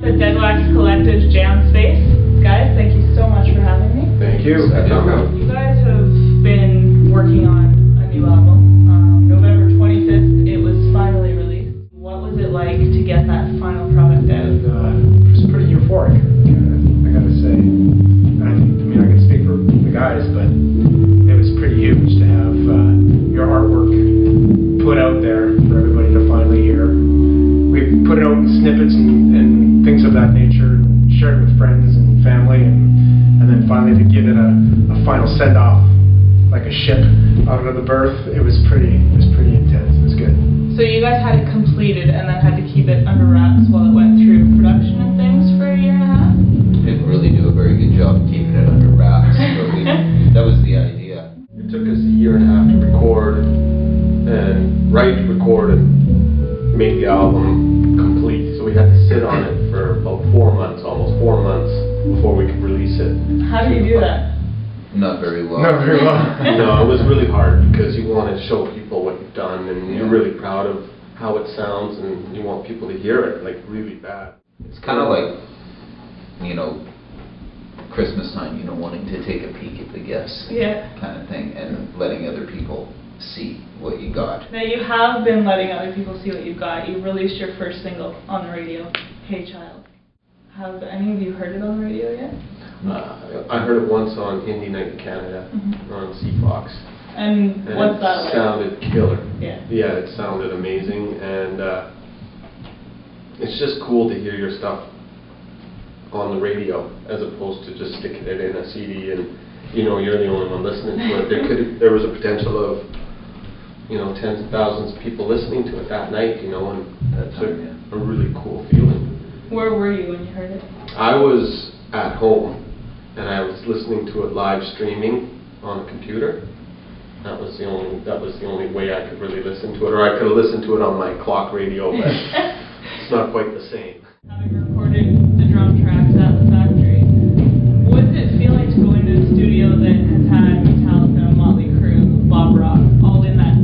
The Deadwax Collective Jam Space. Guys, thank you so much for having me. Thank you. You guys have been working on a new album. November 25th, it was finally released. What was it like to get that final product out? It was pretty euphoric, I gotta say. I mean, I can speak for the guys, but it was pretty huge to have your artwork put out there for everybody to finally hear. We put it out in snippets and things of that nature, and shared with friends and family, and then finally to give it a final send-off, like a ship out of the berth. It was pretty intense. It was good. So you guys had it completed and then had to keep it under wraps while it went through production and things for a year and a half? Didn't really do a very good job keeping it under wraps, but that was the idea. It took us a year and a half to record and record and make the album complete. So we had to sit on it for about 4 months, almost 4 months, before we could release it. How do you do that? Not very well. Not very well. No, it was really hard because you want to show people what you've done, and you're really proud of how it sounds, and you want people to hear it like really bad. It's kind of like, you know, Christmas time, you know, wanting to take a peek at the gifts, kind of thing, and letting other people see what you got. Now you have been letting other people see what you've got. You released your first single on the radio, Hey Child. Have any of you heard it on the radio yet? I heard it once on Indie Night in Canada, on CFox. And what's that like? It sounded killer. Yeah, it sounded amazing, and it's just cool to hear your stuff on the radio as opposed to just sticking it in a CD and, you know, you're the only one listening to it. There was a potential of, you know, tens of thousands of people listening to it that night, you know, and that's a really cool feeling. Where were you when you heard it? I was at home, and I was listening to it live streaming on a computer. That was the only way I could really listen to it, or I could have listened to it on my clock radio, but it's not quite the same. Having recorded the drum tracks at the factory, what's it feel like to go into a studio that has had Metallica, Motley Crue, Bob Rock, all in that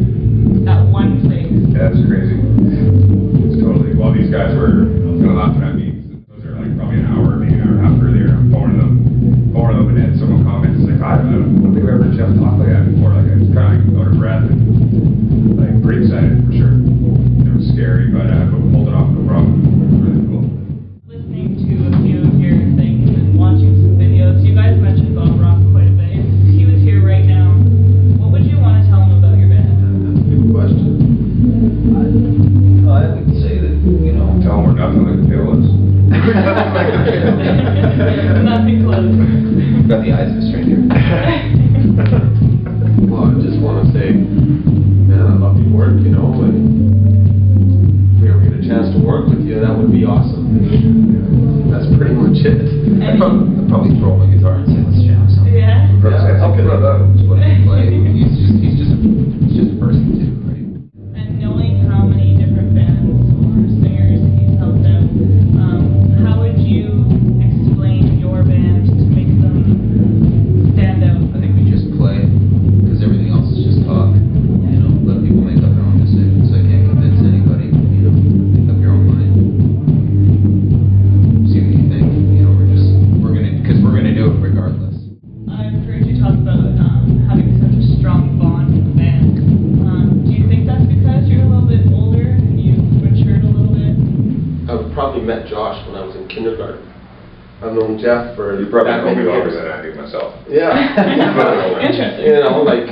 one place? Yeah, it's crazy. It's totally. While these guys were kind of laughing at me, those are like probably an hour, maybe an hour and a half earlier. I'm phoning them, and then someone comments like, I don't think I've ever just talked like that before. Like I was kind of out of breath and like pretty excited for sure. It was scary, but we pulled it off, no problem. It was really cool. Listening to a few of your things and watching some videos, you guys mentioned Bob Rock quite a bit. If he was here right now, what would you want to tell him about your band? That's a good question. I would say that, you know, Tell them we're nothing like the Pillows. Nothing close. got the eyes of a stranger. Well, I just want to say, man, I love your work, you know, and if we ever get a chance to work with you, that would be awesome. That's pretty much it. I'd probably throw my guitar and say, let's jam something. Yeah. I'll put it up. He's just a person too, right? And knowing how many different bands or singers he's helped out, how would you explain your band to make them stand out? I think we just play, because everything else is just talk. You know, let people make up their own decisions. I can't convince anybody. You know, make up your own mind. See what you think. You know, we're gonna do it regardless. I've heard you talk about having such a strong bond with the band. Do you think that's because you're a little bit older and you've matured a little bit? I've probably met Josh when I was in kindergarten. I've known Jeff for You probably that know many me longer years. than I do myself. Yeah. Interesting. You know, like,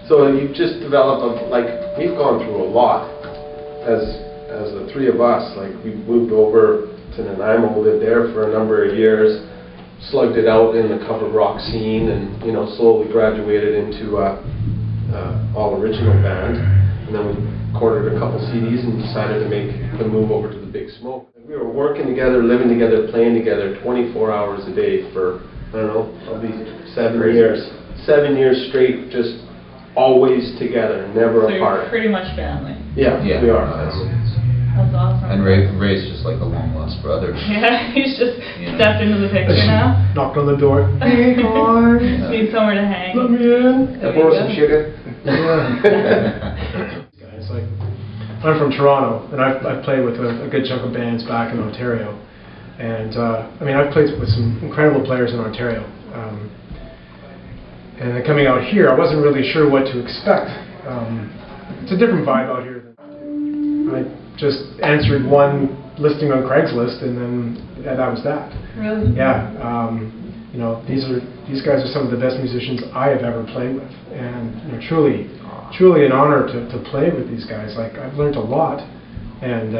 so you just develop like, we've gone through a lot as the three of us. Like, we moved over to Nanaimo, lived there for a number of years, slugged it out in the cover rock scene, and, you know, slowly graduated into all original band. And then we recorded a couple CDs and decided to make the move over to the Big Smoke. We were working together, living together, playing together 24 hours a day for, I don't know, probably 7 years. 7 years straight, just always together, never So apart. you're pretty much family. Yeah, we are. That's awesome. And Ray's just like a long lost brother. Yeah, he's just stepped into the picture now. Knocked on the door. Hey, boy. Just need somewhere to hang. Let me in. There I borrow you some go. sugar. Guys, like, I'm from Toronto, and I've played with a good chunk of bands back in Ontario. And I mean, I've played with some incredible players in Ontario. And then coming out here, I wasn't really sure what to expect. It's a different vibe out here. I just answered one listing on Craigslist, and then that was that. Really? Yeah. You know, these guys are some of the best musicians I have ever played with, and you know, truly an honor to play with these guys. Like, I've learned a lot, and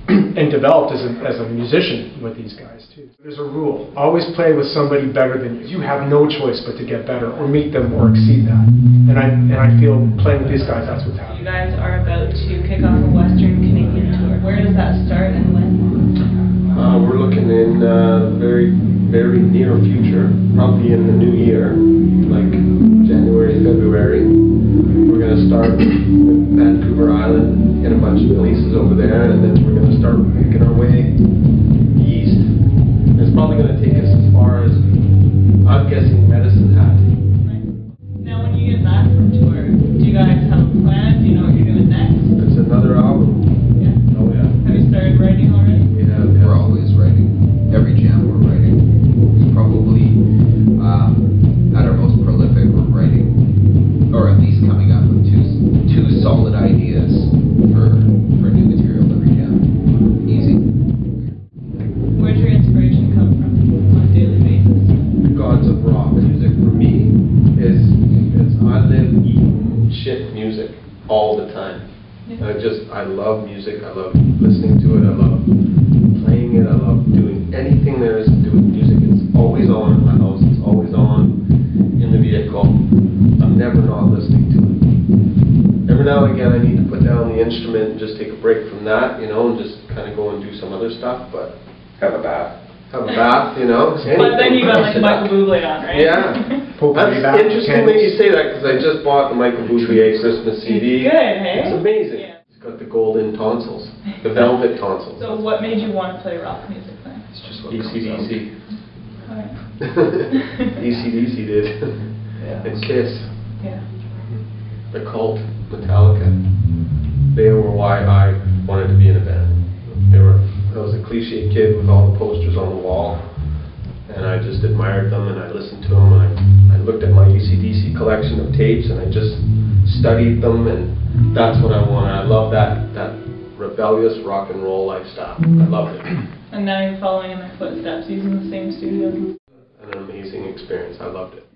and developed as a musician with these guys too. There's a rule: always play with somebody better than you. You have no choice but to get better, or meet them, or exceed that. And I feel playing with these guys, that's what's happening. You guys are about to kick off a Western Canadian tour. Where does that start and when? We're looking in very near future, probably in the new year, like January, February. We're going to start with Vancouver Island, get a bunch of releases over there, and then we're going to start making our way east. It's probably going to take us as far as, I'm guessing, Medicine Hat. Right. Now when you get back from tour, do you guys have a plan? Do you know what you're doing next? It's another album. Yeah. Oh yeah. Have you started writing already? Yeah. We're always writing. Every jam we're writing. We probably, at our most prolific, we're writing, or at least coming up with two solid ideas for new material every jam. Easy. Where's your inspiration come from on a daily basis? Gods of rock music for me is I live eating shit music all the time. Yeah. I love music. I love listening to it. I love playing it. I love doing anything there is to do with music. It's always on in my house. It's always on in the vehicle. I'm never not listening to it. Every now and again I need to put down the instrument and just take a break from that, you know, and just kind of go and do some other stuff, but Have a bath. you know. But then you got like the Michael Bublé on, right? Yeah. That's interesting that you say that, because I just bought the Michael Bublé Christmas CD. It's good, hey? It's amazing. Yeah. It's got the golden tonsils, the velvet tonsils. So what made you want to play rock music then? It's just what comes out. AC/DC. Alright. AC/DC did. Yeah. And Kiss. Yeah. The Cult, Metallica. They were why I wanted to be in a band. I was a cliche kid with all the posters on the wall, and I just admired them, and I listened to them, and I looked at my AC/DC collection of tapes, and I just studied them, and that's what I wanted. I love that rebellious rock and roll lifestyle. I loved it. And now you're following in their footsteps, using the same studios. An amazing experience. I loved it.